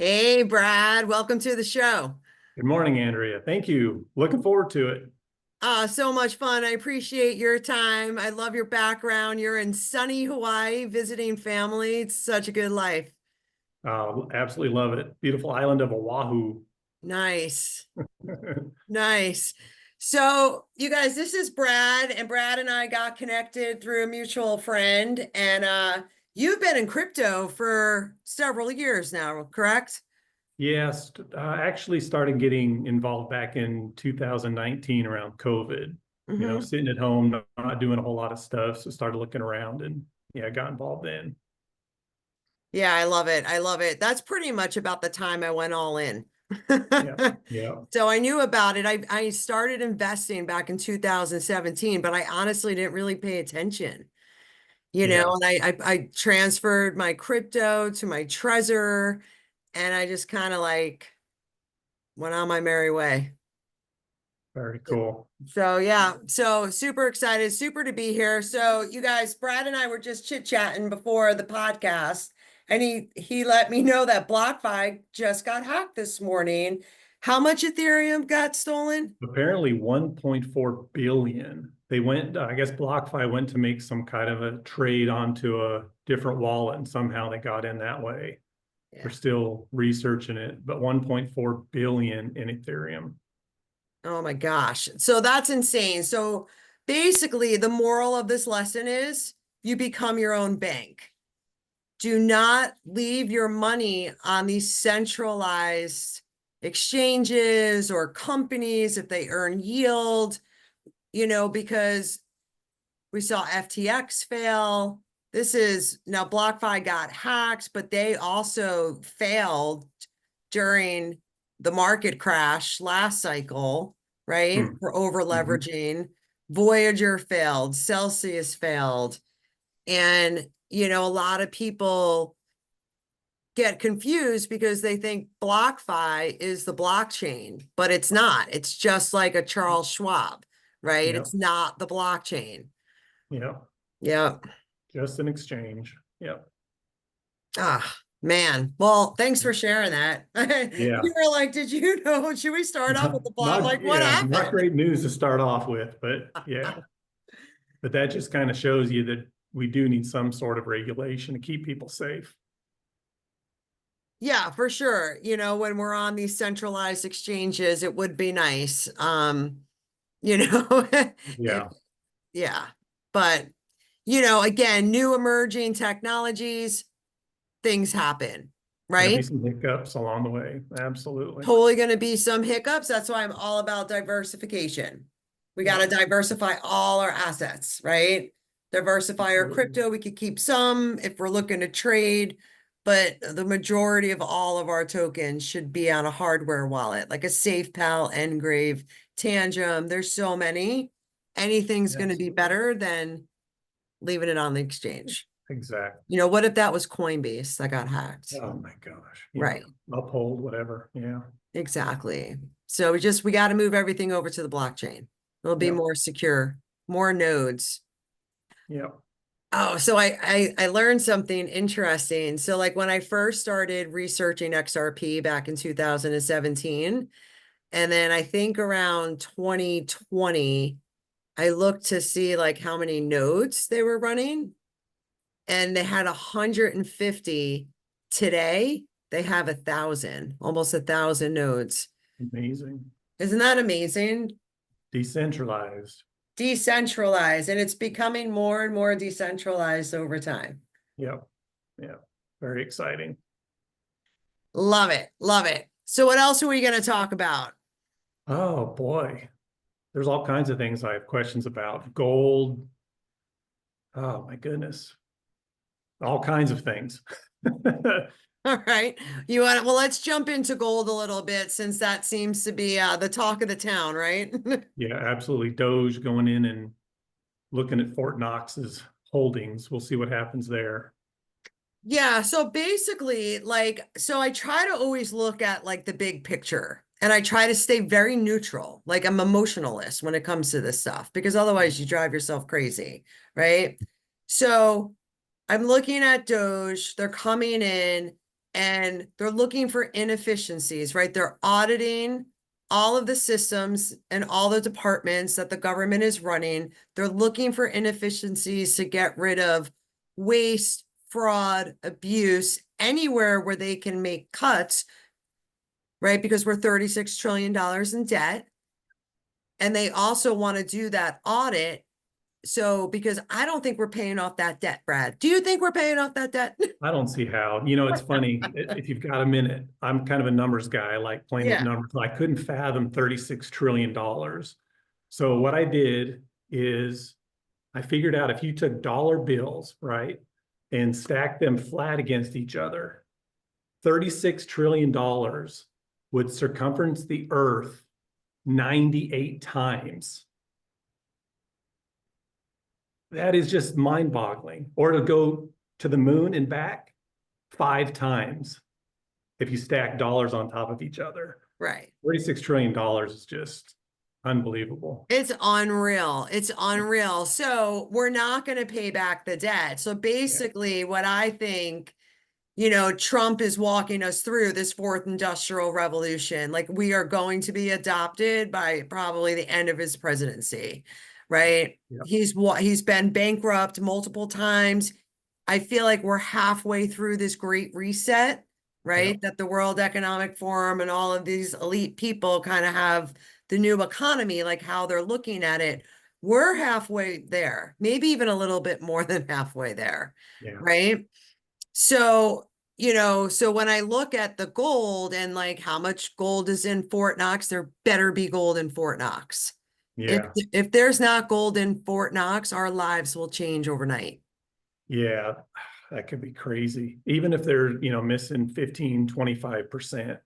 Hey, Brad, welcome to the show. Good morning, Andrea. Thank you. Looking forward to it. So much fun. I appreciate your time. I love your background. You're in sunny Hawaii visiting family. It's such a good life. Absolutely love it. Beautiful island of Oahu. Nice. Nice. So, you guys, this is Brad, and Brad and I got connected through a mutual friend, and you've been in crypto for several years now, correct? Yes, actually started getting involved back in 2019 around COVID. Mm-hmm. Sitting at home, not doing a whole lot of stuff. So started looking around and yeah, got involved then. Yeah, I love it. I love it. That's pretty much about the time I went all in. Yeah, yeah, So I knew about it. I started investing back in 2017, but I honestly didn't really pay attention, yeah. and I transferred my crypto to my Trezor, and I just kind of like went on my merry way. Very cool. So yeah, so super excited, super to be here. So you guys, Brad and I were just chit-chatting before the podcast, and he let me know that BlockFi just got hacked this morning. How much Ethereum got stolen? Apparently 1.4 billion. They went, I guess BlockFi went to make some kind of a trade onto a different wallet and somehow they got in that way. We're Yeah. still researching it, but 1.4 billion in Ethereum. Oh my gosh. So that's insane. So basically, the moral of this lesson is you become your own bank. Do not leave your money on these centralized exchanges or companies if they earn yield, because we saw FTX fail. This is now BlockFi got hacked, but they also failed during the market crash last cycle, right? Hmm. For over Mhm. leveraging. Voyager failed, Celsius failed. And, a lot of people get confused because they think BlockFi is the blockchain, but it's not. It's just like a Charles Schwab, right? Yeah, It's not the blockchain. yeah. Yeah. Just an exchange. Yeah, Ah, man. Well, thanks for sharing that. yeah. You were like, did you know? Should we start off with the block? Like, what Not happened? great news to start off with, but yeah. But that just kind of shows you that we do need some sort of regulation to keep people safe. Yeah, for sure. When we're on these centralized exchanges, it would be nice. You know, if Yeah. yeah. But, again, new emerging technologies, things happen, Gonna be right? some hiccups along the way. Absolutely. Totally going to be some hiccups. That's why I'm all about diversification. We got Yeah, to diversify all our assets, right? Diversify our absolutely. crypto. We could keep some if we're looking to trade, but the majority of all of our tokens should be on a hardware wallet, like a SafePal, Engrave, Tangent. There's so many. Anything's going to be Absolutely. better than leaving it on the exchange. Exactly. What if that was Coinbase that got hacked? Oh my gosh. Yeah. Right. Uphold, whatever. Yeah. Exactly. So we got to move everything over to the blockchain. It'll be Yeah. more secure, more nodes. Yeah. Oh, so I learned something interesting. So like when I first started researching XRP back in 2017, and then I think around 2020, I looked to see like how many nodes they were running, and they had 150. Today, they have 1,000, almost 1,000 nodes. Amazing. Isn't that amazing? Decentralized. Decentralized, and it's becoming more and more decentralized over time. Yeah. Yeah. Very exciting. Love it. Love it. So what else are we going to talk about? Oh boy. There's all kinds of things I have questions about. Gold. Oh my goodness. All kinds of things. All right. Well, let's jump into gold a little bit since that seems to be the talk of the town, right? Yeah, absolutely. Doge going in and looking at Fort Knox's holdings. We'll see what happens there. Yeah, so basically, so I try to always look at like the big picture and I try to stay very neutral. Like I'm emotionalist when it comes to this stuff because otherwise you drive yourself crazy, right? So I'm looking at Doge, they're coming in. and they're looking for inefficiencies, right? They're auditing all of the systems and all the departments that the government is running. They're looking for inefficiencies to get rid of waste, fraud, abuse, anywhere where they can make cuts, right? Because we're $36 trillion in debt. And they also want to do that audit. So, because I don't think we're paying off that debt, Brad. Do you think we're paying off that debt? I don't see how. You know, it's funny, if you've got a minute, I'm kind of a numbers guy. I like playing with Yeah. numbers. I couldn't fathom $36 trillion. So what I did is I figured out if you took dollar bills, right, and stacked them flat against each other, $36 trillion would circumference the earth 98 times. That is just mind-boggling. Or to go to the moon and back 5 times if you stack dollars on top of each other. Right. $36 trillion is just unbelievable. It's unreal. It's unreal. So we're not going to pay back the debt. So basically, what I think, Trump is walking us through this fourth industrial revolution. Like, we are going to be adopted by probably the end of his presidency, right? Yeah. He's been bankrupt multiple times. I feel like we're halfway through this great reset, right? Yeah. That the World Economic Forum and all of these elite people kind of have the new economy, like how they're looking at it. We're halfway there, maybe even a little bit more than halfway there, Yeah. right? So, so when I look at the gold and like how much gold is in Fort Knox, there better be gold in Fort Knox. Yeah. If there's not gold in Fort Knox, our lives will change overnight. Yeah. That could be crazy. Even if they're, missing 15, 25%,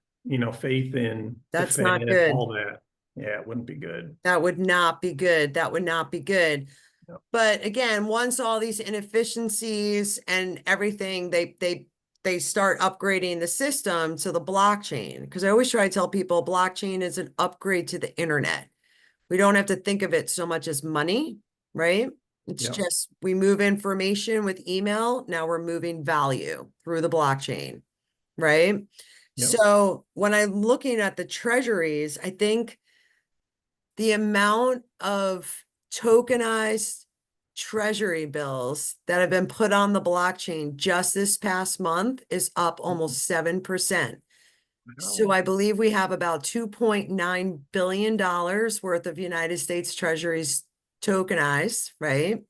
faith in the That's Fed, not good. all that. Yeah, it wouldn't be good. That would not be good. That would not be good. No. But again, once all these inefficiencies and everything, they start upgrading the system to the blockchain. Because I always try to tell people blockchain is an upgrade to the internet. We don't have to think of it so much as money, right? It's Yeah. just we move information with email. Now we're moving value through the blockchain, right? Yeah. So when I'm looking at the treasuries, I think the amount of tokenized treasury bills that have been put on the blockchain just this past month is up almost 7%. So Wow. I believe we have about $2.9 billion worth of United States treasuries tokenized, right?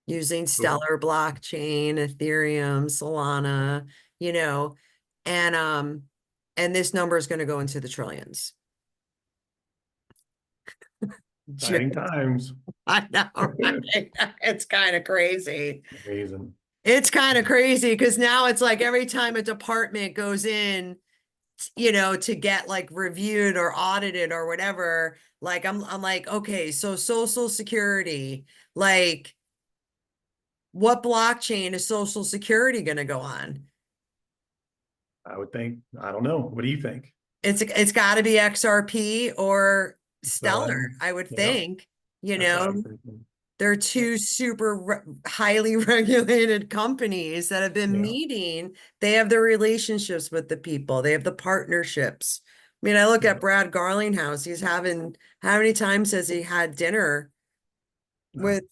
Using Cool. Stellar blockchain, Ethereum, Solana, and this number is going to go into the trillions. Exciting times. I know, right? It's kind of crazy. Amazing. It's kind of crazy because now it's like every time a department goes in, to get like reviewed or audited or whatever, like I'm like, okay, so Social Security, like what blockchain is Social Security going to go on? I would think, I don't know. What do you think? It's got to be XRP or So, Stellar, I would yeah, think, that's what I'm thinking. they're Yeah. two super highly regulated companies that have been Yeah. meeting. They have the relationships with the people. They have the partnerships. I mean, I look at Yeah. Brad Garlinghouse. He's having, how many times has he had dinner with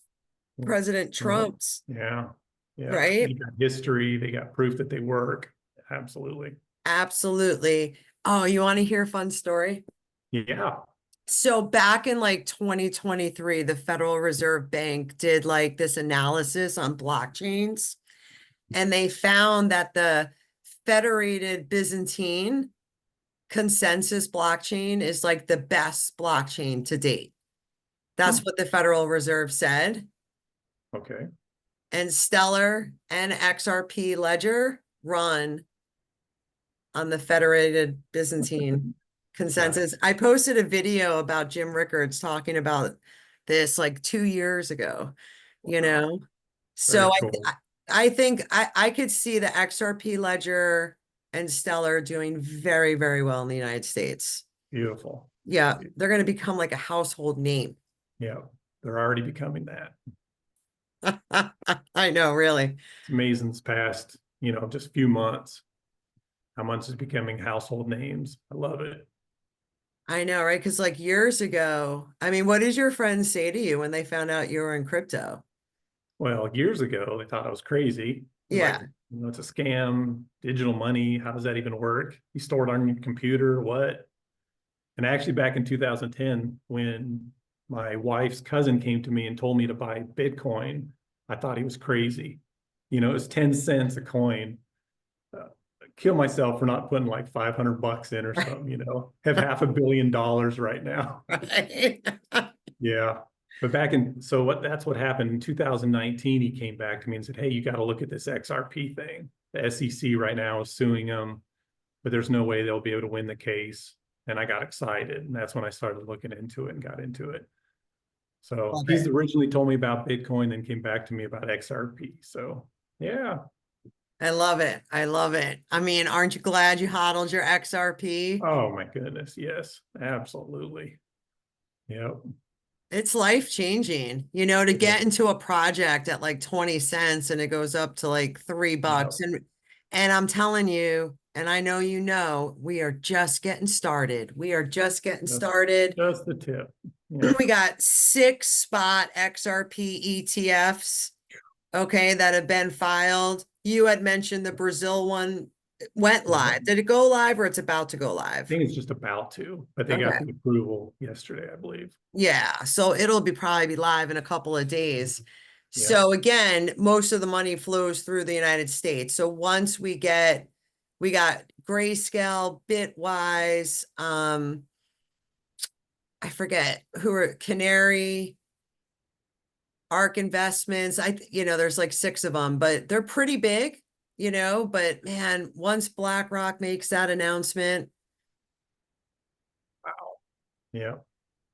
President Trump. Trump's, Yeah. Yeah. They right? got history. They got proof that they work. Absolutely. Absolutely. Oh, you want to hear a fun story? Yeah. So back in like 2023, the Federal Reserve Bank did like this analysis on blockchains, and they found that the federated Byzantine consensus blockchain is like the best blockchain to date. That's what the Federal Reserve said. Okay. And Stellar and XRP Ledger run on the federated Byzantine consensus. Nice. I posted a video about Jim Rickards talking about this like 2 years ago, you Wow. know? So Very cool. I think I could see the XRP Ledger and Stellar doing very, very well in the United States. Beautiful. Yeah, they're going to become like a household name. Yeah. They're already becoming that. I know, really. It's amazing this past, just few months. how much is becoming household names. I love it. I know, right? Because like years ago, I mean, what did your friends say to you when they found out you were in crypto? Well, years ago, they thought I was crazy. They're like, Yeah. it's a scam, digital money. How does that even work? You store it on your computer, what? And actually, back in 2010, when my wife's cousin came to me and told me to buy Bitcoin, I thought he was crazy. It was 10 cents a coin. Kill myself for not putting like 500 bucks in or something, have $500 million right now. Right. Yeah. But that's what happened in 2019. He came back to me and said, hey, you got to look at this XRP thing. The SEC right now is suing them, but there's no way they'll be able to win the case. And I got excited. And that's when I started looking into it and got into it. So Love he's it. originally told me about Bitcoin and came back to me about XRP. So yeah. I love it. I love it. I mean, aren't you glad you hodled your XRP? Oh my goodness. Yes, absolutely. Yep. It's life changing, to get into a project at like 20 cents and it goes up to like $3. Yep. And I'm telling you, and I know we are just getting started. We are just getting Just, started. just the tip. Yep. We got 6 spot XRP ETFs, okay, that have been filed. You had mentioned the Brazil one went Yep. live. Did it go live or it's about to go I live? think it's just about to, but they got Okay. the approval yesterday, I believe. Yeah, so it'll probably be live in a couple of days. Yeah. So again, most of the money flows through the United States. So once we got Grayscale, Bitwise, I forget who are Canary, ARK Investments. There's like 6 of them, but they're pretty big, but man, once BlackRock makes that announcement, Wow. Yeah.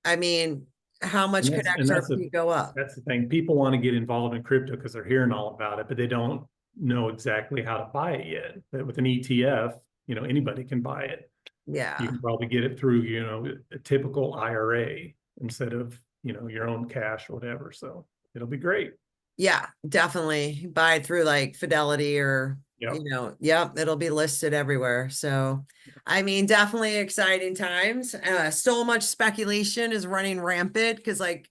I mean, how much And could that's XRP go up? that's the thing. People want to get involved in crypto because they're hearing all about it, but they don't know exactly how to buy it yet. But with an ETF, anybody can buy it. You Yeah. can probably get it through, a typical IRA instead of, your own cash or whatever. So it'll be great. Yeah, definitely buy it through like Fidelity or, Yep. yep, it'll be listed everywhere. So, I mean, definitely exciting times. So much speculation is running rampant because like,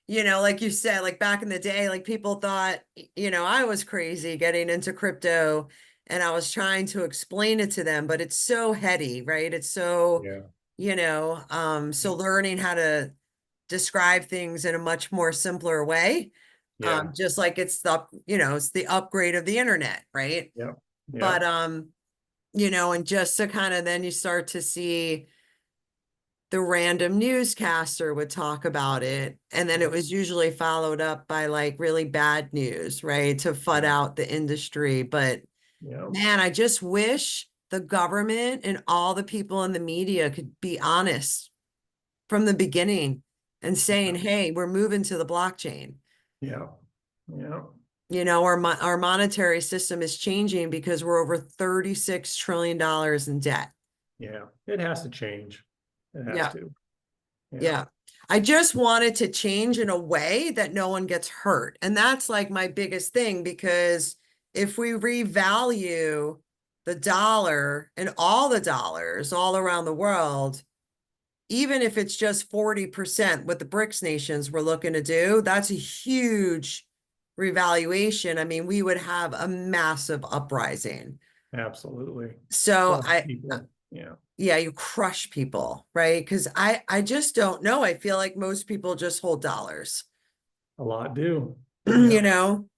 Mhm. like you said, like back in the day, like people thought, I was crazy getting into crypto and I was trying to explain it to them, but it's so heady, right? It's so, Yeah. so learning how to describe things in a much more simpler way. Yeah. Just like it's the upgrade of the internet, right? Yep. But Yep. and just to kind of then you start to see the random newscaster would talk about it. And then it Yep. was usually followed up by like really bad news, right? To FUD Yeah. out the industry. But Yep. man, I just wish the government and all the people in the media could be honest from the beginning and saying, hey, we're moving to the blockchain. Yeah. Yeah. Our monetary system is changing because we're over $36 trillion in debt. Yeah. It has to change. It has Yeah. to. Yeah. Yeah. I just want it to change in a way that no one gets hurt. And that's like my biggest thing, because if we revalue the dollar and all the dollars all around the world, even if it's just 40% what the BRICS nations were looking to do, that's a huge revaluation. I mean, we would have a massive uprising. Absolutely. So Crush people. Yeah. yeah, you crush people, right? Because I just don't know. I feel like most people just hold dollars, A lot do. you Yeah. know.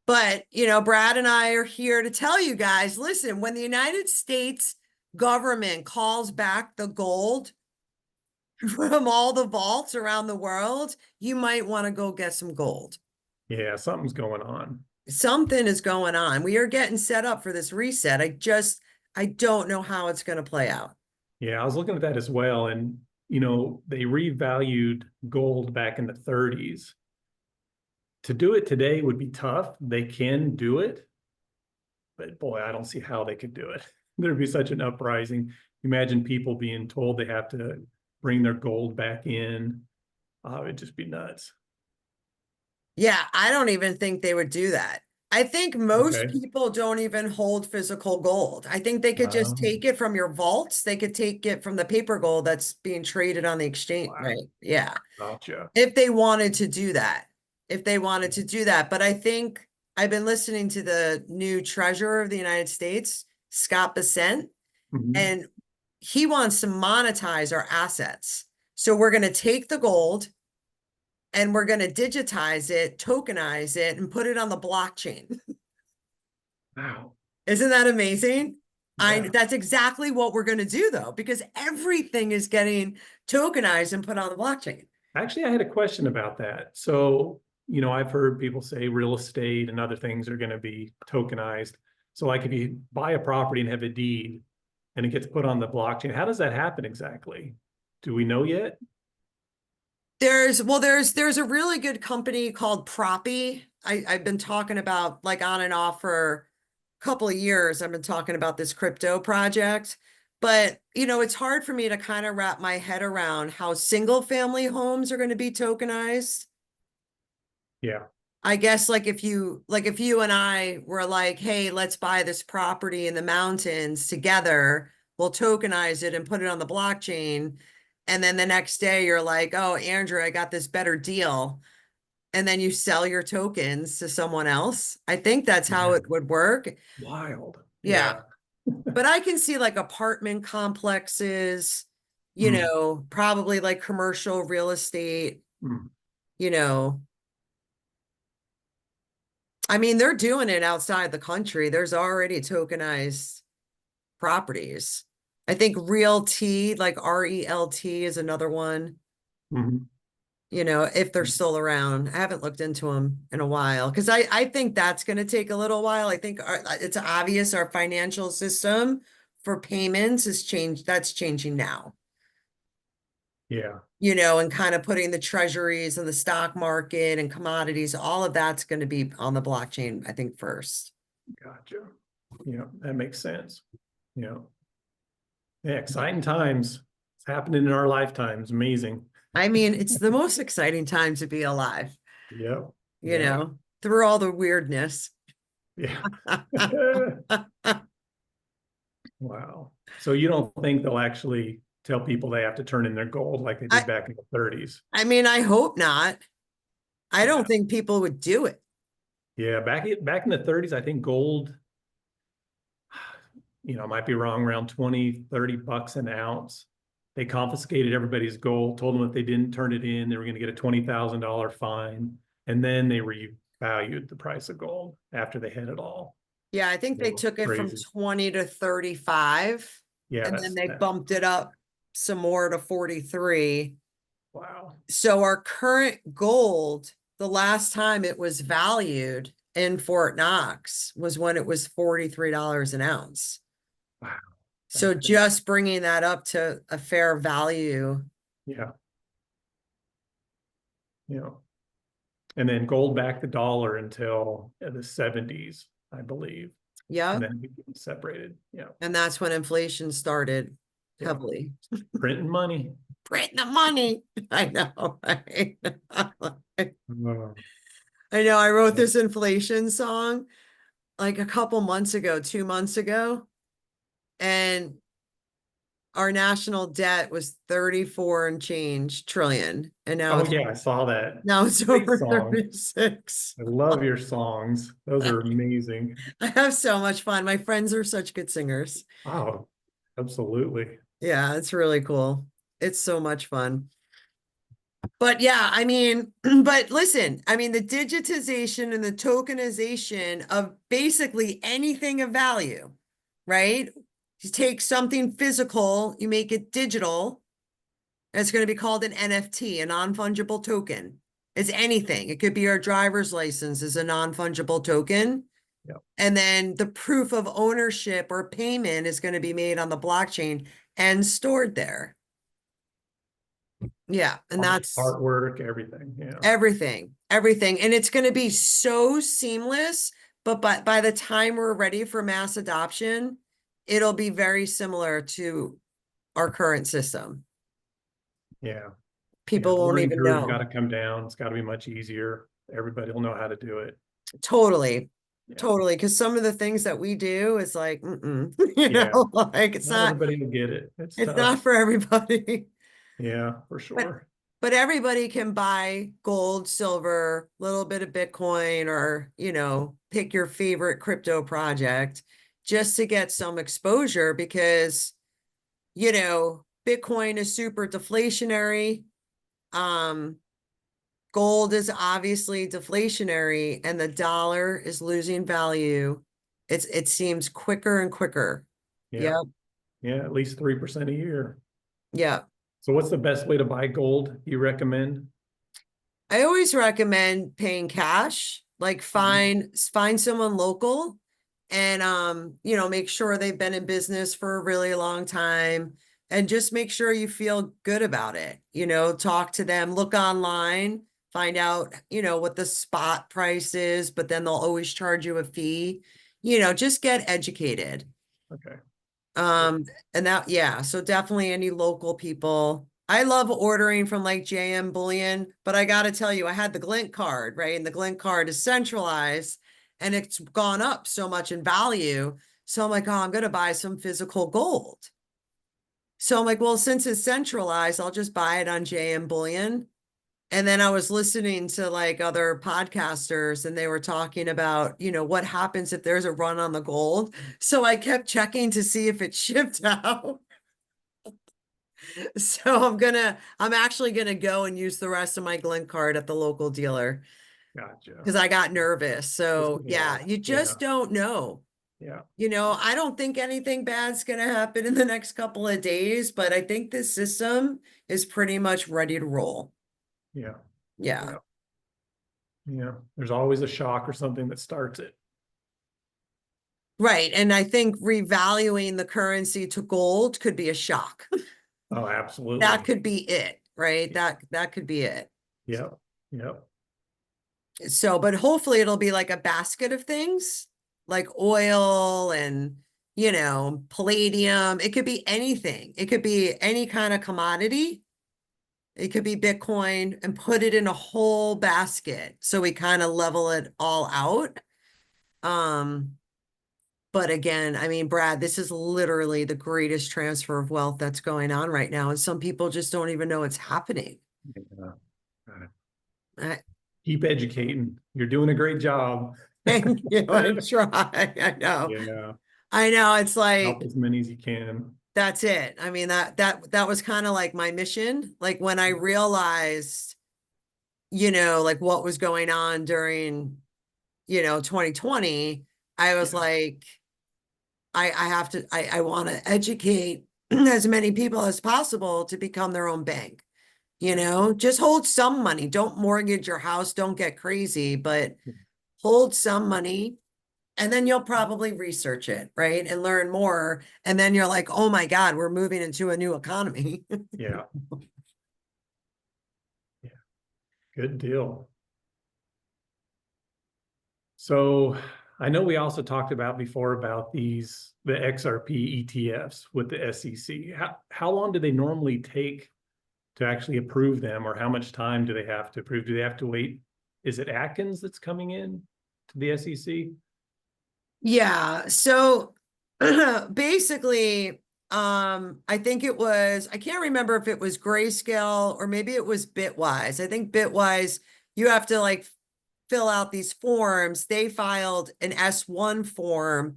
But, Brad and I are here to tell you guys, listen, when the United States government calls back the gold from all the vaults around the world, you might want to go get some gold. Yeah. Something's going on. Something is going on. We are getting set up for this reset. I don't know how it's going to play out. Yeah. I was looking at that as well. And, they revalued gold back in the 30s. To do it today would be tough. They can do it, but boy, I don't see how they could do it. There'd be such an uprising. Imagine people being told they have to bring their gold back in. It'd just be nuts. Yeah, I don't even think they would do that. I think most Okay. people don't even hold physical gold. I think they could just Um, take it from your vaults. They could take it from the paper gold that's being traded on the exchange, wow. right? Yeah. Gotcha. If they wanted to do that. If they wanted to do that. But I think I've been listening to the new treasurer of the United States, Scott Bessent, Mhm. and he wants to monetize our assets. So we're going to take the gold and we're going to digitize it, tokenize it, and put it on the blockchain. Wow. Isn't that amazing? Yeah. That's exactly what we're going to do though, because everything is getting tokenized and put on the blockchain. Actually, I had a question about that. So, I've heard people say real estate and other things are going to be tokenized. So, like if you buy a property and have a deed and it gets put on the blockchain, how does that happen exactly? Do we know yet? There's a really good company called Proppy. I've been talking about like on and off for a couple of years. I've been talking about this crypto project, but it's hard for me to kind of wrap my head around how single family homes are going to be tokenized. Yeah. I guess like if you and I were like, hey, let's buy this property in the mountains together, we'll tokenize it and put it on the blockchain. And then the next day you're like, oh, Andrew, I got this better deal. And then you sell your tokens to someone else. I think that's how Yeah. it would work. Wild. Yeah. Yeah. But I can see like apartment complexes, Mm, probably like commercial real estate, mm, you know, I mean, they're doing it outside the country. There's already tokenized properties. I think Realty, like RELT is another one, mhm. if they're still around. I haven't looked into them in a while because I think that's going to take a little while. I think it's obvious our financial system for payments is changed. That's changing now, Yeah. and kind of putting the treasuries and the stock market and commodities, all of that's going to be on the blockchain, I think, first. Gotcha. Yeah. That makes sense. Yeah. Yeah. Exciting times. It's happening in our lifetimes. Amazing. I mean, it's the most exciting time to be alive, Yep. Yeah. through all the weirdness. Yeah. Wow. So you don't think they'll actually tell people they have to turn in their gold like they did I back in the 30s? I mean, I hope not. I Yeah. don't think people would do it. Yeah. Back in the 30s, I think gold, I might be wrong, around 20, 30 bucks an ounce. They confiscated everybody's gold, told them if they didn't turn it in, they were going to get a $20,000 fine. And then they revalued the price of gold after they had it all. Yeah, I think It they was took it from crazy. 20 to 35 Yeah, and then that's they that. bumped it up some more to 43. Wow. So our current gold, the last time it was valued in Fort Knox was when it was $43 an ounce. Wow. So That's crazy. just bringing that up to a fair value. Yeah. Yeah. And then gold backed the dollar until the 70s, I believe. And Yep. then it became separated. Yeah. And that's when inflation started Yeah. heavily. Printing money. Print the money. I know, right? Oh, I know. I wrote yeah. this inflation song like a couple months ago, 2 months ago, and our national debt was 34 and change trillion. And now Oh, it's yeah, I saw that. now it's Great over song. 36. I love your songs. Those are amazing. I have so much fun. My friends are such good singers. Oh, absolutely. Yeah, it's really cool. It's so much fun. But yeah, I mean, but listen, I mean, the digitization and the tokenization of basically anything of value, right? You take something physical, you make it digital, it's going to be called an NFT, a non-fungible token. It's anything. It could be our driver's license is a non-fungible token. Yep. And then the proof of ownership or payment is going to be made on the blockchain and stored there. Yeah. And that's Artwork, everything. Yeah. everything. And it's going to be so seamless. But by the time we're ready for mass adoption, it'll be very similar to our current system. Yeah. Yeah. People The won't learning even curve's got know. to come down. It's got to be much easier. Everybody will know how to do it. Totally. Yeah. totally. Cause some of the things that we do is like, you Yeah. know, like Not everybody will get it. It's it's tough. not for everybody. Yeah, for But sure. but everybody can buy gold, silver, little bit of Bitcoin, or pick your favorite crypto project just to get some exposure because Bitcoin is super deflationary. Um, Gold is obviously deflationary and the dollar is losing value. It seems quicker and quicker. Yeah. Yep. Yeah, at least 3% a year. Yeah. So what's the best way to buy gold you recommend? I always recommend paying cash, like Mhm. find someone local and make sure they've been in business for a really long time and just make sure you feel good about it. Talk to them, look online, find out, what the spot price is, but then they'll always charge you a fee. Just get educated. Okay. Good. Um, and that, yeah, so definitely any local people. I love ordering from like JM Bullion, but I got to tell you, I had the Glint card, right? And the Glint card is centralized and it's gone up so much in value. So I'm like, oh, I'm going to buy some physical gold. So I'm like, well, since it's centralized, I'll just buy it on JM Bullion. And then I was listening to like other podcasters and they were talking about, what happens if there's a run on the gold. So I kept checking to see if it shipped out. So I'm actually gonna go and use the rest of my Glint card at the local dealer Gotcha. because I got nervous. Just So in yeah, case. you Yeah. just don't know. Yeah. I don't think anything bad's gonna happen in the next couple of days, but I think this system is pretty much ready to roll. Yeah. Yeah. Yeah. Yeah. There's always a shock or something that starts it. Right. And I think revaluing the currency to gold could be a shock. Oh, That absolutely. could be it, right? That could be it. Yep. Yep. So, but hopefully it'll be like a basket of things like oil and, palladium. It could be anything. It could be any kind of commodity. It could be Bitcoin and put it in a whole basket. So we kind of level it all out. Um, but again, I mean, Brad, this is literally the greatest transfer of wealth that's going on right now. And some people just don't even know it's happening. Yeah. I, Keep educating. You're doing a great job. thank you. I try. I know. Yeah. I know. It's Help like, as many as you can. that's it. I mean, that was kind of like my mission. Like when I realized, like what was going on during, 2020, I was Yeah. like, I have to, I want to educate as many people as possible to become their own bank. Just hold some money. Don't mortgage your house. Don't get crazy, but hold some money and then you'll probably research it, right? And learn more. And then you're like, oh my God, we're moving into a new economy. Yeah. Yeah. Good deal. So I know we also talked about before about the XRP ETFs with the SEC. How long do they normally take to actually approve them, or how much time do they have to approve? Do they have to wait? Is it Atkins that's coming in to the SEC? Yeah. So basically, I think I can't remember if it was Grayscale or maybe it was Bitwise. I think Bitwise, you have to like fill out these forms. They filed an S1 form.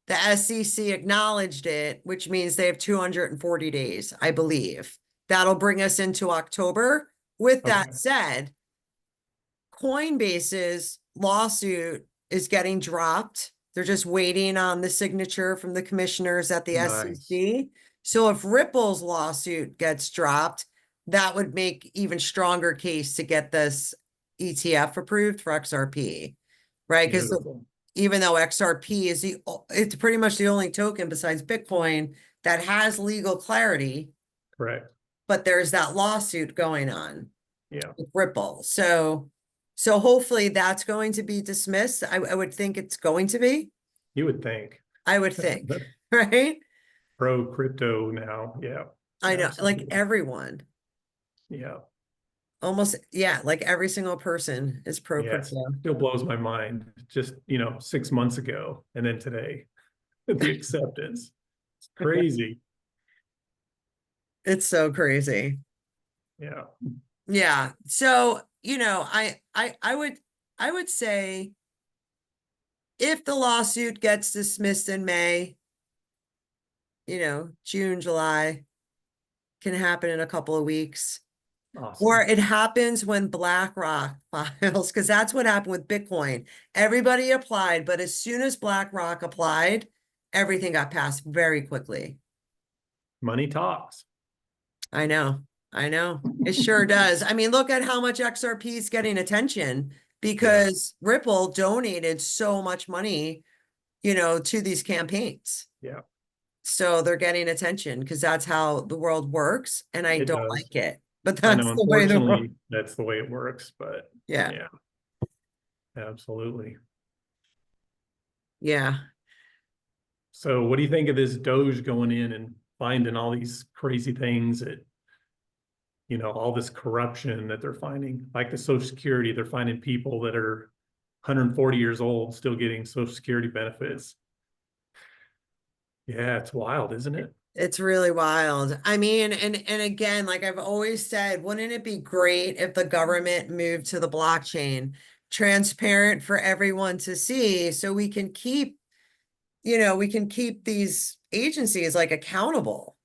The SEC acknowledged it, which means they have 240 days, I believe. That'll bring us into October. With that Okay. said, Coinbase's lawsuit is getting dropped. They're just waiting on the signature from the commissioners at the Nice. SEC. So if Ripple's lawsuit gets dropped, that would make even stronger case to get this ETF approved for XRP, right? Because Beautiful. even though XRP is it's pretty much the only token besides Bitcoin that has legal clarity, Correct. but there's that lawsuit going on Yeah. with Ripple. So hopefully that's going to be dismissed. I would think it's going to be. You would think. I would think, right? Pro crypto now. Yeah. I know, like Absolutely. everyone. Yeah. Almost, yeah, like every single person is pro Yes, crypto. still blows my mind. Just, 6 months ago and then today, the acceptance. It's crazy. It's so crazy. Yeah. Yeah. So, I would say if the lawsuit gets dismissed in May, June, July can happen in a couple of weeks. Or Awesome. it happens when BlackRock files, because that's what happened with Bitcoin. Everybody applied, but as soon as BlackRock applied, everything got passed very quickly. Money talks. I know. I know. It sure does. I mean, look at how much XRP is getting attention Yeah. because Ripple donated so much money, to these campaigns. Yeah. So they're getting attention because that's how the world works. And I It don't does. like it, but I that's know, the way the world. unfortunately, that's the way it works, but Yeah. yeah, absolutely. Yeah. So what do you think of this Doge going in and finding all these crazy things that, all this corruption that they're finding, like the Social Security, they're finding people that are 140 years old still getting Social Security benefits. Yeah, it's wild, isn't it? It's really wild. I mean, and again, like I've always said, wouldn't it be great if the government moved to the blockchain, transparent for everyone to see, so we can keep these agencies like accountable,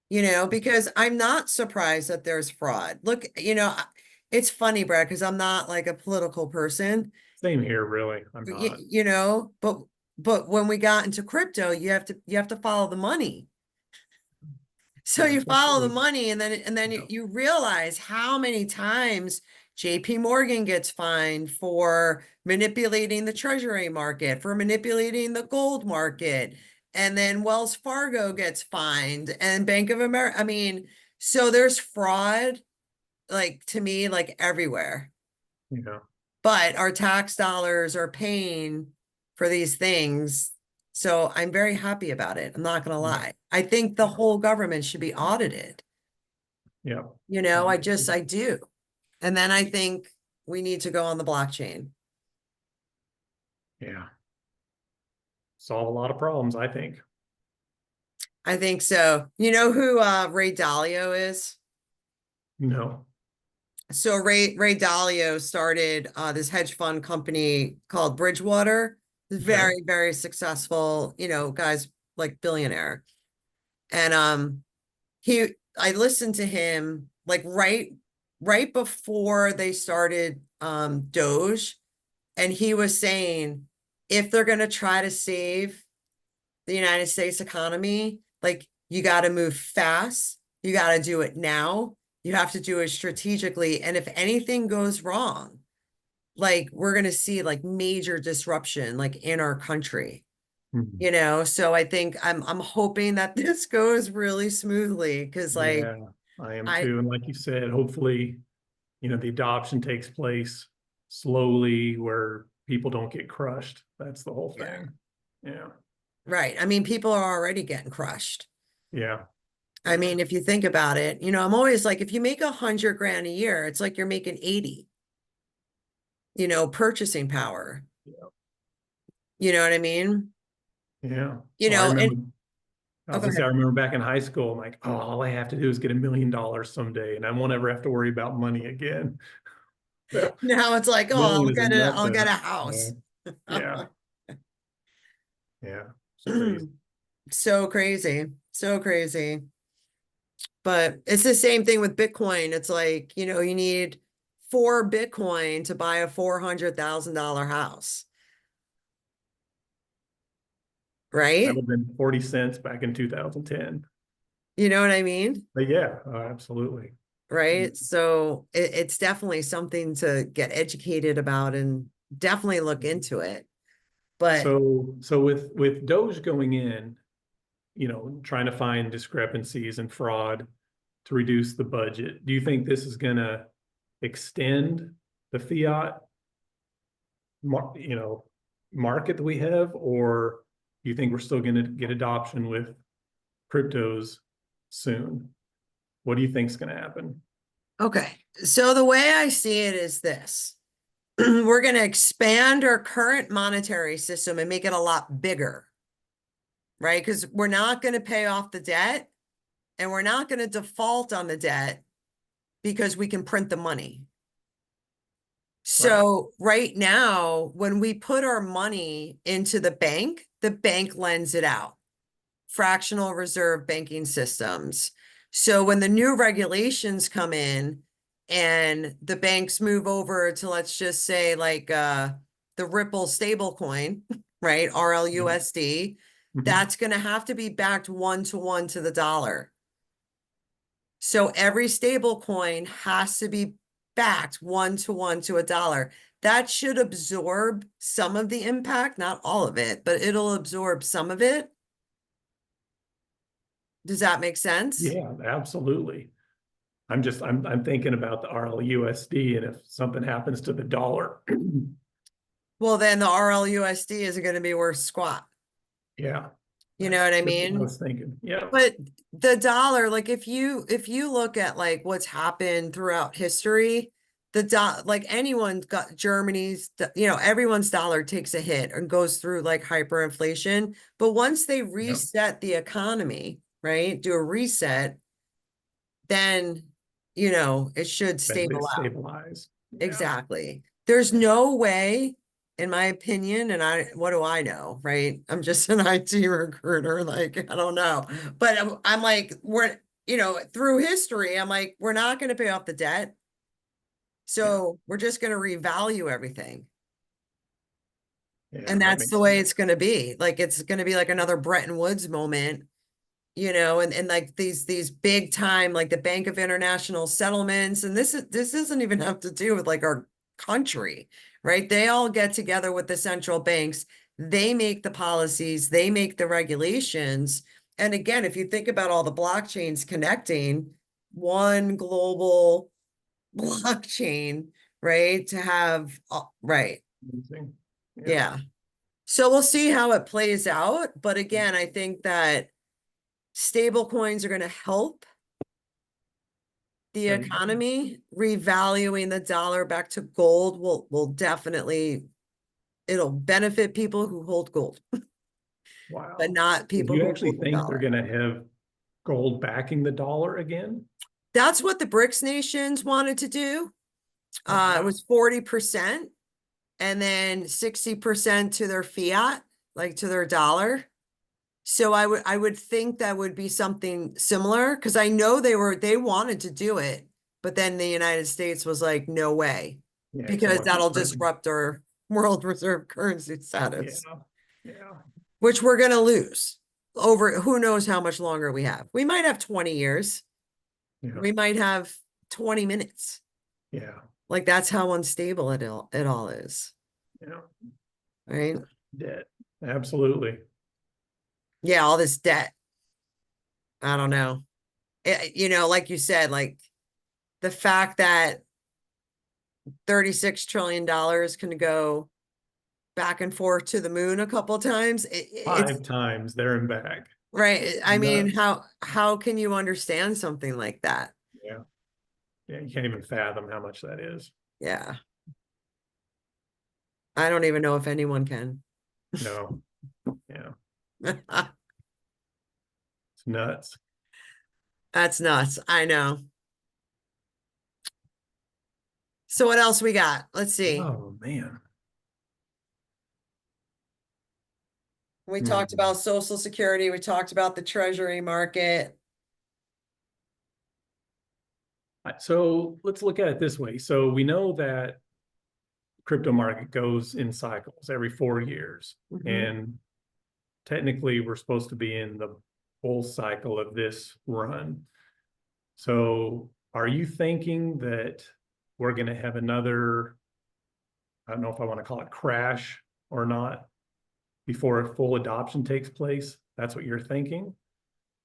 because I'm not surprised that there's fraud. Look, it's funny, Brad, because I'm not like a political person, Same here, really. I'm not. but when we got into crypto, you have to follow the money. So you follow the Absolutely. money and then you, Yeah. you realize how many times JP Morgan gets fined for manipulating the treasury market, for manipulating the gold market, and then Wells Fargo gets fined and Bank of America. I mean, so there's fraud, like to me, like everywhere. Yeah. But our tax dollars are paying for these things. So I'm very happy about it. I'm not going to Yeah. lie. I think the whole government should be audited. Yeah. I do. And then I think we need to go on the blockchain. Yeah. Solve a lot of problems, I think. I think so. You know who Ray Dalio is? No. So Ray Dalio started this hedge fund company called Bridgewater. Okay. Very, very successful, guys like billionaire. And he I listened to him like right before they started Doge, and he was saying if they're going to try to save the United States economy, like you got to move fast, you got to do it now, you have to do it strategically, and if anything goes wrong, like we're going to see like major disruption like in our country. Mhm. So I think I'm hoping that this goes really smoothly because like Yeah, I am I too. And like you said, hopefully, the adoption takes place slowly where people don't get crushed. That's the whole yeah, thing. Yeah. right. I mean, people are already getting crushed. Yeah. I Yeah. mean, if you think about it, I'm always like, if you make 100 grand a year, it's like you're making 80, purchasing power. You know what I mean? Yeah. You Well, I know, and remember, I oh, was go gonna say, I ahead. remember back in high school, I'm like, oh, all I have to do is get $1 million someday and I won't ever have to worry about money again. So, Now it's like, oh, million I'll is get it, I'll get a nothing. Yeah. house. Yeah. Yeah. It's crazy. So crazy, so crazy. But it's the same thing with Bitcoin. It's like, you need 4 Bitcoin to buy a $400,000 house, That right? would have been 40 cents back in 2010. You know what I mean? But yeah, absolutely. Right. So it's definitely something to get educated about and definitely look into it. But So with Doge going in, trying to find discrepancies and fraud to reduce the budget, do you think this is going to extend the fiat, market that we have, or do you think we're still going to get adoption with cryptos soon? What do you think is going to happen? Okay, so the way I see it is this. We're going to expand our current monetary system and make it a lot bigger, right? Because we're not going to pay off the debt and we're not going to default on the debt because we can print the money. Right. So right now, when we put our money into the bank lends it out. Fractional reserve banking systems. So when the new regulations come in and the banks move over to, let's just say, like the Ripple stablecoin, right? RLUSD, Mhm. that's going to have to be backed 1-to-1 to the dollar. So every stable coin has to be backed 1-to-1 to a dollar. That should absorb some of the impact, not all of it, but it'll absorb some of it. Does that make sense? Yeah, absolutely. I'm thinking about the RLUSD, and if something happens to the dollar, Well, then the RLUSD isn't going to be worth squat. yeah, You know what I that's what I mean? was thinking. Yeah, But the dollar, like if you look at like what's happened throughout history, like anyone's got everyone's dollar takes a hit and goes through like hyperinflation. But once they yeah, reset the economy, right? Do a reset, then it should then they stabilize. stabilize. Yeah, Exactly. There's no way, in my opinion, and what do I know, right? I'm just an IT recruiter, like, I don't know. But I'm like, through history, I'm like, we're not going to pay off the debt. yeah, So we're just going to revalue everything. yeah, And that that's the makes way it's sense. going to be. Like, it's going to be like another Bretton Woods moment, and like these big time, like the Bank of International Settlements, and this doesn't even have to do with like our country, right? They all get together with the central banks, they make the policies, they make the regulations. And again, if you think about all the blockchains connecting, one global blockchain, right? To have, right, Amazing. Yeah, yeah. So we'll see how it plays out. But again, I think that stable coins are going to help the there you go. economy. Revaluing the dollar back to gold will definitely, it'll benefit people who hold gold, but Wow. not Do people you who actually hold the think they're dollar. going to have gold backing the dollar again? That's what the BRICS nations wanted to do. Oh, It wow. was 40% and then 60% to their fiat, like to their dollar. So I would think that would be something similar, because I know they wanted to do it, but then the United States was like, no way, Yeah, you don't because want to keep that'll printing. disrupt our world reserve currency Yeah, status, yeah, which we're gonna lose over who knows how much longer we have. We might have 20 years. yeah, We might have 20 minutes. yeah, Like that's how unstable it all is, yeah. right? Debt. Absolutely. Yeah, all this debt. I don't know. Like you said, like the fact that $36 trillion can go back and forth to the moon a couple times. It's 5 times there and back. right. I mean, Nuts. how can you understand something like that? Yeah. Yeah. You can't even fathom how much that is. Yeah. I don't even know if anyone can. No. Yeah. It's nuts. That's nuts. I know. So what else we got? Let's see. Oh, man. We talked Hmm. about Social Security. We talked about the Treasury market. So let's look at it this way. So we know that crypto market goes in cycles every 4 years. Mhm. And technically, we're supposed to be in the full cycle of this run. So are you thinking that we're going to have another, I don't know if I want to call it crash or not, before a full adoption takes place? That's what you're thinking?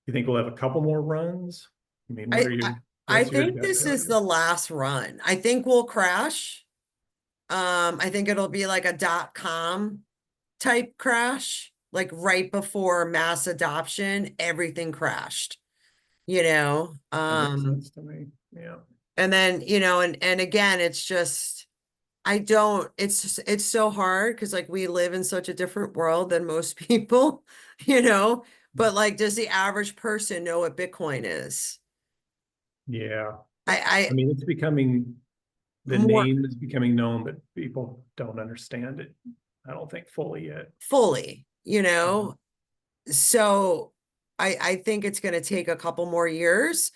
You think we'll have a couple more runs? I mean, I, I I what's your think gut this tell is you? the last run. I think we'll crash. I think it'll be like a .com type crash, like right before mass adoption, everything crashed, you know. That makes sense to me. Yeah. And then, and again, it's just, it's so hard because like we live in such a different world than most people, but like, does the average person know what Bitcoin is? Yeah. I I mean, it's becoming, the more name is becoming known, but people don't understand it. I don't think fully yet. fully, Mhm. so I think it's going to take a couple more years.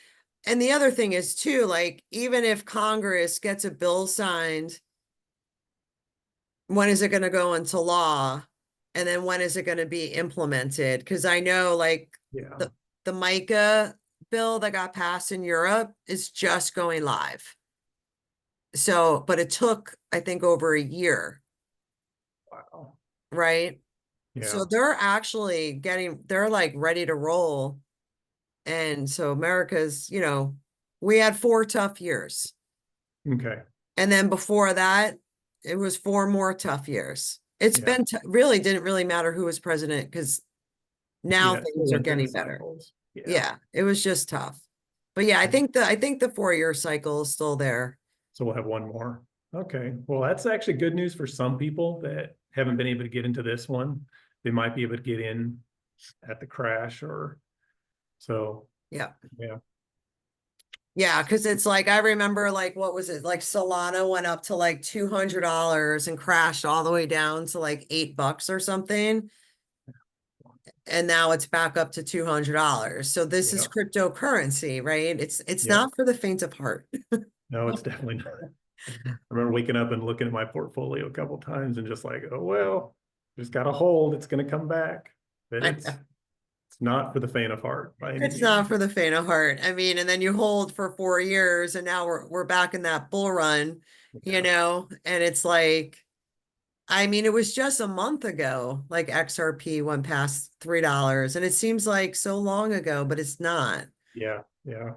And the other thing is too, like, even if Congress gets a bill signed, when is it going to go into law? And then when is it going to be implemented? Because I know like Yeah. the MICA bill that got passed in Europe is just going live. So, but it took, I think, over a year, Wow. right? So Yeah. they're like ready to roll. And so America's, we had 4 tough years. Okay. And then before that, it was 4 more tough years. It's Yeah. been really didn't really matter who was president because now Yeah. It still things are went through the getting better. cycles. Yeah. Yeah, it was just tough. But yeah, I think the 4 year cycle is still there. So we'll have one more. Okay. Well, that's actually good news for some people that haven't been able to get into this one. They might be able to get in at the crash or so. Yeah. Yeah. Yeah, because it's like I remember like what was it? Like Solana went up to like $200 and crashed all the way down to like $8 or something. And now it's back up to $200. So this is Yeah. cryptocurrency, right? It's Yeah. not for the faint of heart. No, it's definitely not. I remember waking up and looking at my portfolio a couple times and just like, oh well, just gotta hold. It's gonna come back. But I it's not for the faint of heart by any It's not means. for the faint of heart. I mean, and then you hold for 4 years and now we're back in that bull run, Yeah. and it's like, I mean, it was just a month ago, like XRP went past $3 and it seems like so long ago, but it's not. Yeah. Yeah.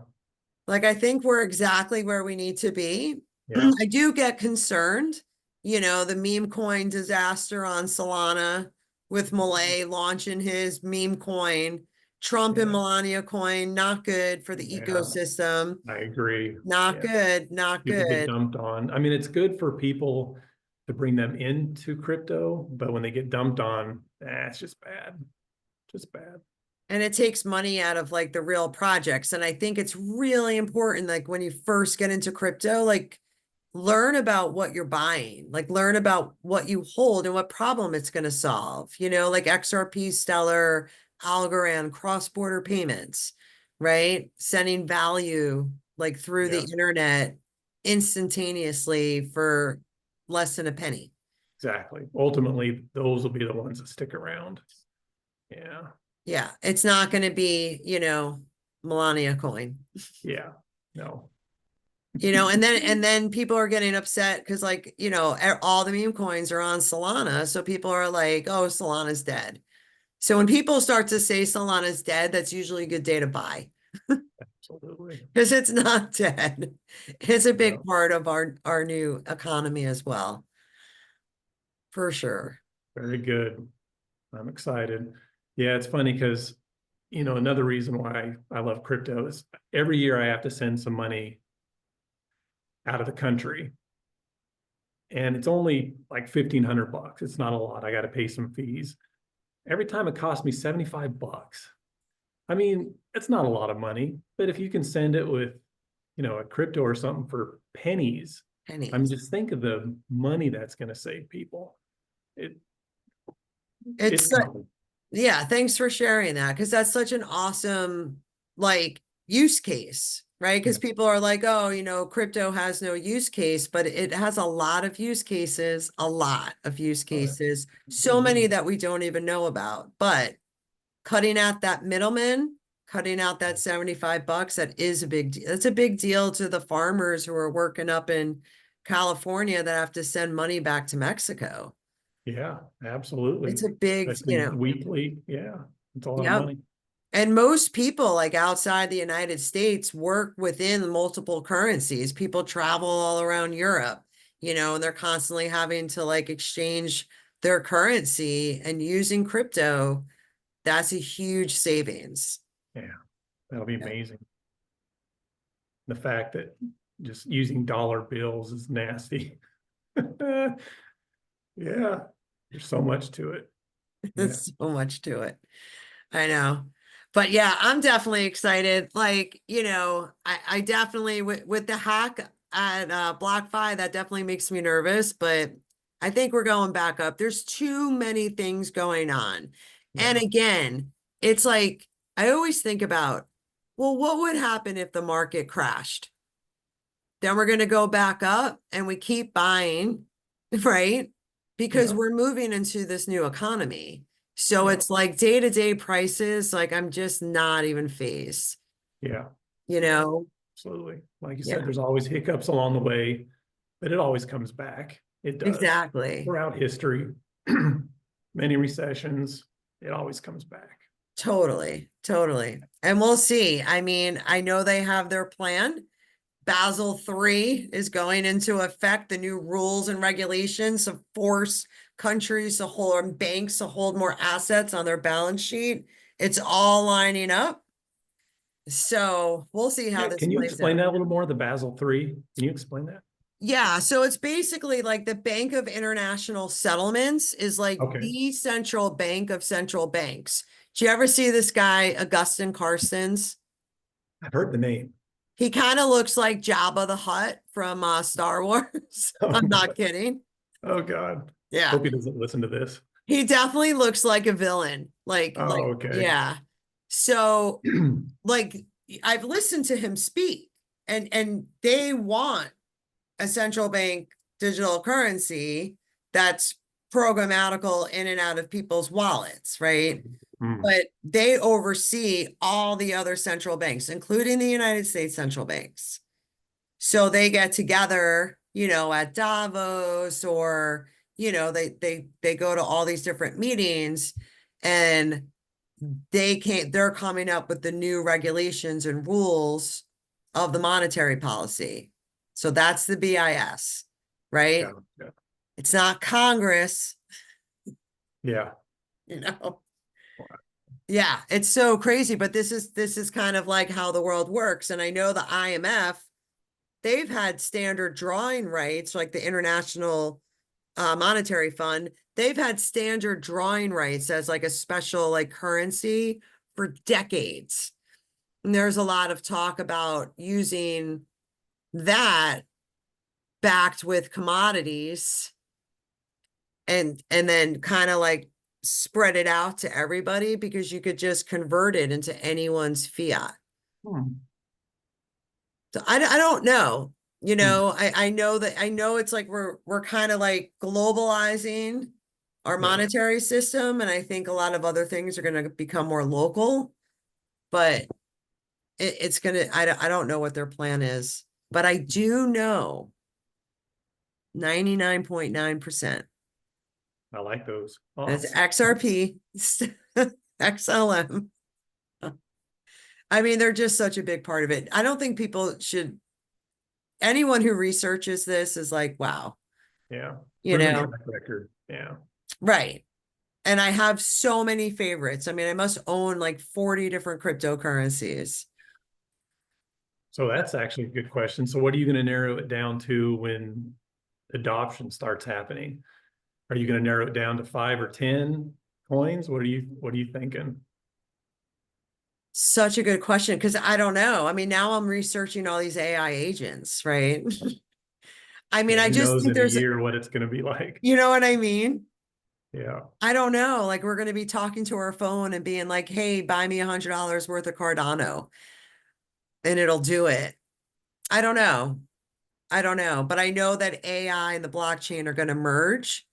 Like, I think we're exactly where we need to be. Yeah. I do get concerned, the meme coin disaster on Solana with Malay launching his meme coin, Trump and Yeah. Melania coin, not good for the Yeah. ecosystem. I agree. Not Yeah. good, not People get good. dumped on. I mean, it's good for people to bring them into crypto, but when they get dumped on, it's just bad. Just bad. And it takes money out of like the real projects. And I think it's really important, like when you first get into crypto, like learn about what you're buying, like learn about what you hold and what problem it's going to solve, like XRP, Stellar, Algorand, cross-border payments, right? Sending value like through the Yeah, internet instantaneously for less than a penny. exactly. Ultimately, those will be the ones that stick around. Yeah. Yeah, it's not going to be, Melania coin. Yeah. No. And then people are getting upset because like, all the meme coins are on Solana. So people are like, oh, Solana's dead. So when people start to say Solana's dead, that's usually a good day to buy Absolutely. because it's not dead. It's a big No. part of our new economy as well, for sure. Very good. I'm excited. Yeah, it's funny because, another reason why I love crypto is every year I have to send some money out of the country. And it's only like $1,500. It's not a lot. I got to pay some fees. Every time it costs me $75. I mean, it's not a lot of money, but if you can send it with, a crypto or something for pennies, I mean, Pennies. just think of the money that's going to save people. It it's It's coming. Yeah, thanks for sharing that because that's such an awesome like use case, right? Yeah. Because people are like, oh, crypto has no use case, but it has a lot of use cases, a lot of use cases, so many that we don't even know about. But cutting out that middleman, cutting out that $75, that is a big deal. That's a big deal to the farmers who are working up in California that have to send money back to Mexico. Yeah, absolutely. It's a big, Especially weekly. Yeah, it's a lot of yep. money. And most people like outside the United States work within multiple currencies. People travel all around Europe, and they're constantly having to like exchange their currency and using crypto. That's a huge savings. Yeah, that'll be Yeah. amazing. The fact that just using dollar bills is nasty. Yeah, there's so much to it. Yeah. There's so much to it. I know. But yeah, I'm definitely excited. Like, I definitely with the hack at BlockFi, that definitely makes me nervous, but I think we're going back up. There's too many things going on. And Yeah. again, it's like I always think about, well, what would happen if the market crashed? Then we're going to go back up and we keep buying, right? Because Yeah. we're moving into this new economy. So Yeah. it's like day-to-day prices, like I'm just not even phased, Yeah. you know? Absolutely. Like you said, Yeah, there's always hiccups along the way, but it always comes back. It does. exactly. Throughout history, many recessions, it always comes back. Totally, totally. And we'll see. I mean, I know they have their plan. Basel III is going into effect, the new rules and regulations to force countries to hold or banks to hold more assets on their balance sheet. It's all lining up. So we'll see how Yeah. this Can you plays explain out. that a little more? The Basel III? Can you explain that? Yeah, so it's basically like the Bank of International Settlements is like Okay. the central bank of central banks. Do you ever see this guy, Augustin Carstens? I've heard the name. He kind of looks like Jabba the Hutt from Star Wars. Oh, I'm no. not kidding. Oh God. Yeah. Hope he doesn't listen to this. He definitely looks like a villain. Oh, okay. Yeah. So, like, I've listened to him speak, and they want a central bank digital currency that's programmatical in and out of people's wallets, right? Hmm. But they oversee all the other central banks, including the United States central banks. So they get together, at Davos, or, they go to all these different meetings, and they're coming up with the new regulations and rules of the monetary policy. So that's the BIS, Yeah. right? Yeah. It's not Congress, Yeah. you know. Yeah, it's so crazy, but this is kind of like how the world works. And I know the IMF, they've had standard drawing rights, like the International Monetary Fund. They've had standard drawing rights as like a special like currency for decades. And there's a lot of talk about using that backed with commodities, and then kind of like spread it out to everybody, because you could just convert it into anyone's fiat. Hmm. So I don't know. Hmm. I know it's like we're kind of like globalizing our Yeah. monetary system, and I think a lot of other things are going to become more local, but it's gonna, I don't know what their plan is, but I do know 99.9% I like those. that's Thoughts. XRP, XLM. I mean, they're just such a big part of it. I don't think people should, anyone who researches this is like, wow, Yeah. you Proven know, track record. Yeah. right. And I have so many favorites. I mean, I must own like 40 different cryptocurrencies. So that's actually a good question. So what are you going to narrow it down to when adoption starts happening? Are you going to narrow it down to 5 or 10 coins? What are you thinking? Such a good question, because I don't know. I mean, now I'm researching all these AI agents, right? I mean, Yeah, I who just knows think in a there's, year what it's going to be like? you know what I mean? Yeah. I don't know. Like we're going to be talking to our phone and being like, hey, buy me $100 worth of Cardano, and it'll do it. I don't know. I don't know. But I know that AI and the blockchain are going to merge.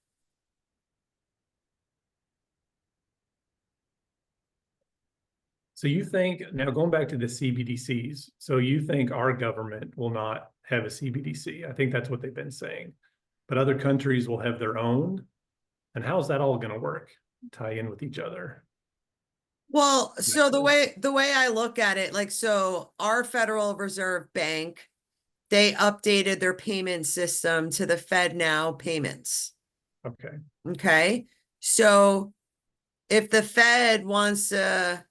So you think now going back to the CBDCs, so you think our government will not have a CBDC? I think that's what they've been saying, but other countries will have their own. And how's that all going to work? Tie in with each other? Well, so the Exactly. way I look at it, like, so our Federal Reserve Bank, they updated their payment system to the Fed Now payments. Okay. Okay. So if the Fed wants to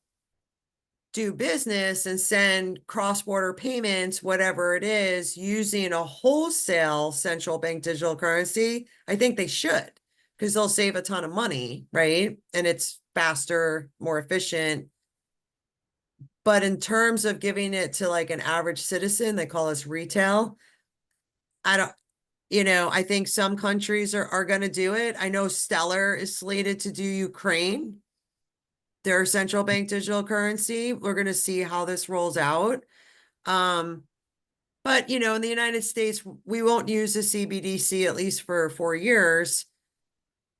do business and send cross-border payments, whatever it is, using a wholesale central bank digital currency, I think they should, because they'll save a ton of money, right? And it's faster, more efficient. But in terms of giving it to like an average citizen, they call us retail. I don't, I think some countries are going to do it. I know Stellar is slated to do Ukraine, their central bank digital currency. We're going to see how this rolls out. But in the United States, we won't use the CBDC at least for 4 years.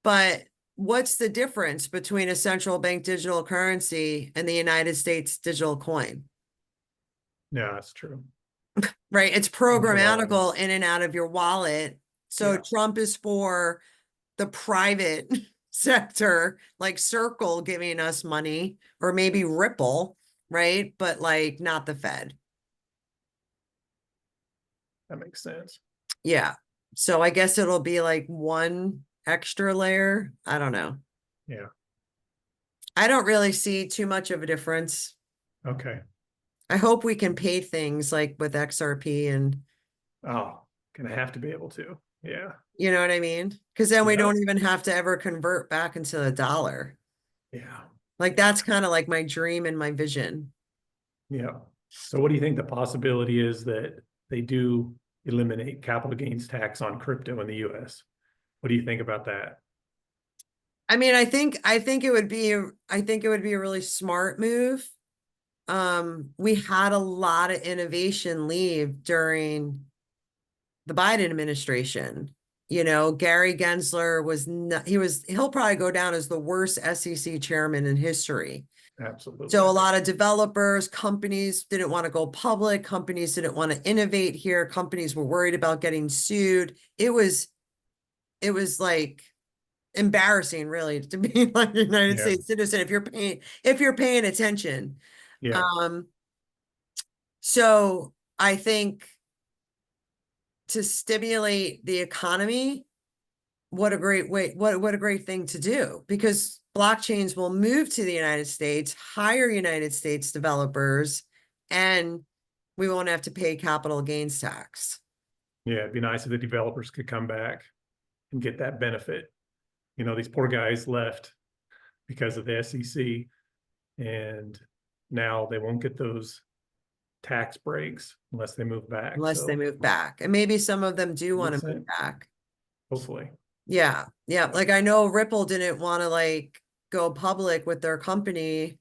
But what's the difference between a central bank digital currency and the United States digital coin? Yeah, that's true. Right? It's programmatical in and out of your wallet. So Yeah. Trump is for the private sector, like Circle giving us money, or maybe Ripple, right? But like not the Fed. That makes sense. Yeah. So I guess it'll be like one extra layer. I don't know. Yeah. I don't really see too much of a difference. Okay. I hope we can pay things like with XRP and Oh, gonna have to be able to. Yeah. you know what I mean? Because then we Yeah. don't even have to ever convert back into a dollar. Yeah. Like that's kind of like my dream and my vision. Yeah. So what do you think the possibility is that they do eliminate capital gains tax on crypto in the US? What do you think about that? I mean, I think it would be a really smart move. We had a lot of innovation leave during the Biden administration. Gary Gensler he'll probably go down as the worst SEC chairman in history. So Absolutely. a lot of developers, companies didn't want to go public. Companies didn't want to innovate here. Companies were worried about getting sued. It was like embarrassing, really, to be like a United Yeah. States citizen if you're paying attention. Yeah. Um, so I think to stimulate the economy, what a great way, what a great thing to do, because blockchains will move to the United States, hire United States developers, and we won't have to pay capital gains tax. Yeah. It'd be nice if the developers could come back and get that benefit. These poor guys left because of the SEC, and now they won't get those tax breaks unless they move back. Unless they So move back. And maybe some of them do want to move sense. back. Hopefully. Yeah. Yeah. Like I know Ripple didn't want to like go public with their company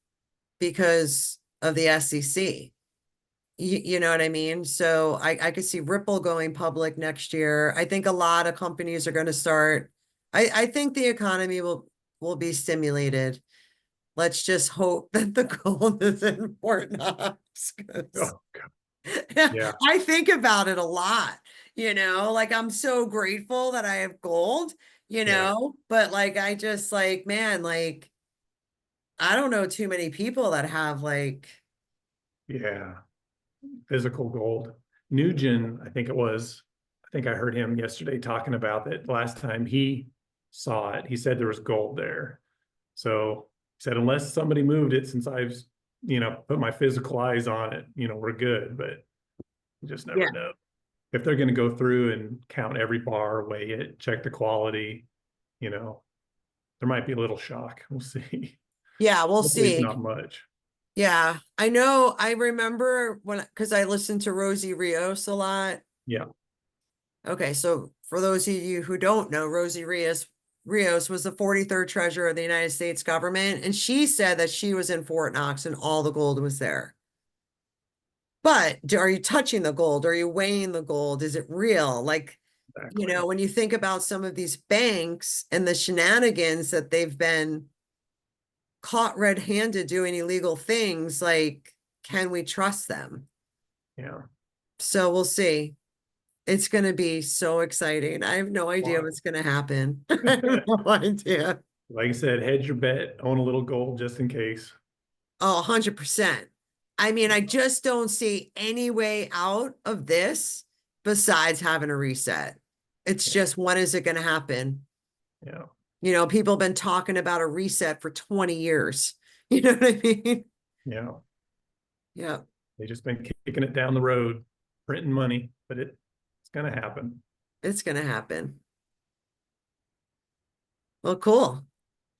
because of the SEC. You know what I mean? So I could see Ripple going public next year. I think a lot of companies are going to start. I think the economy will be stimulated. Let's just hope that the gold is in Fort Knox. Oh, God. Yeah. I think about it a lot, like I'm so grateful that I have gold, Yeah. but like I just like, man, like I don't know too many people that have like, Yeah. Physical gold. Nugent, I think it was, I think I heard him yesterday talking about that last time he saw it. He said there was gold there. So he said, unless somebody moved it since I've, put my physical eyes on it, we're good. But you just never yeah, know. If they're going to go through and count every bar, weigh it, check the quality, there might be a little shock. We'll see. yeah, we'll Hopefully it's see. not much. Yeah, I know. I remember because I listened to Rosie Rios a lot. Yeah. Okay, so for those of you who don't know, Rosie Rios was the 43rd treasurer of the United States government, and she said that she was in Fort Knox and all the gold was there. But are you touching the gold? Are you weighing the gold? Is it real? Like, Exactly. when you think about some of these banks and the shenanigans that they've been caught red-handed doing illegal things, like, can we trust them? Yeah. So we'll see. It's going to be so exciting. I have no idea Wow. what's going to happen. I have no idea. Like I said, hedge your bet, own a little gold just in case. Oh, 100%. I mean, I just don't see any way out of this besides having a reset. It's just, when is it going to happen? Yeah. People have been talking about a reset for 20 years. You know what I mean? Yeah. Yeah, They just been kicking it down the road, printing money, but it's gonna happen. it's gonna happen. Well, cool.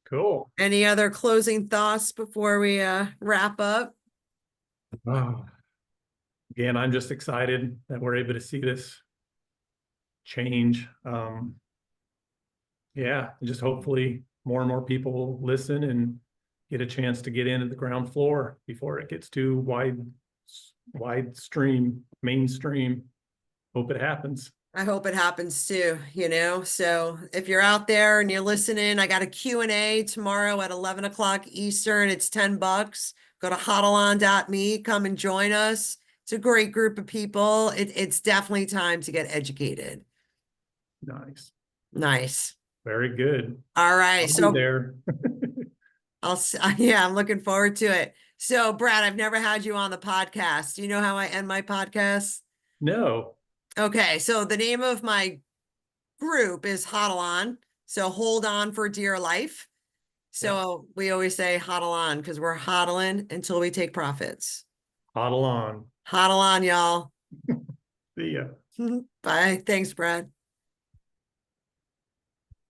Cool. Any other closing thoughts before we wrap up? Oh, again, I'm just excited that we're able to see this change. Yeah, just hopefully more and more people will listen and get a chance to get in at the ground floor before it gets too mainstream. Hope it happens. I hope it happens too, you know? So if you're out there and you're listening, I got a Q&A tomorrow at 11 o'clock Eastern. It's $10. Go to HODLon.me, come and join us. It's a great group of people. It's definitely time to get educated. Nice. Nice. Very good. All right. I'll be So there. yeah, I'm looking forward to it. So Brad, I've never had you on the podcast. Do you know how I end my podcast? No. Okay. So the name of my group is HODLon. So hold on for dear life. So we always say HODL on because we're hodling until we take profits. HODLon. HODL on, y'all. See ya. Bye. Thanks, Brad.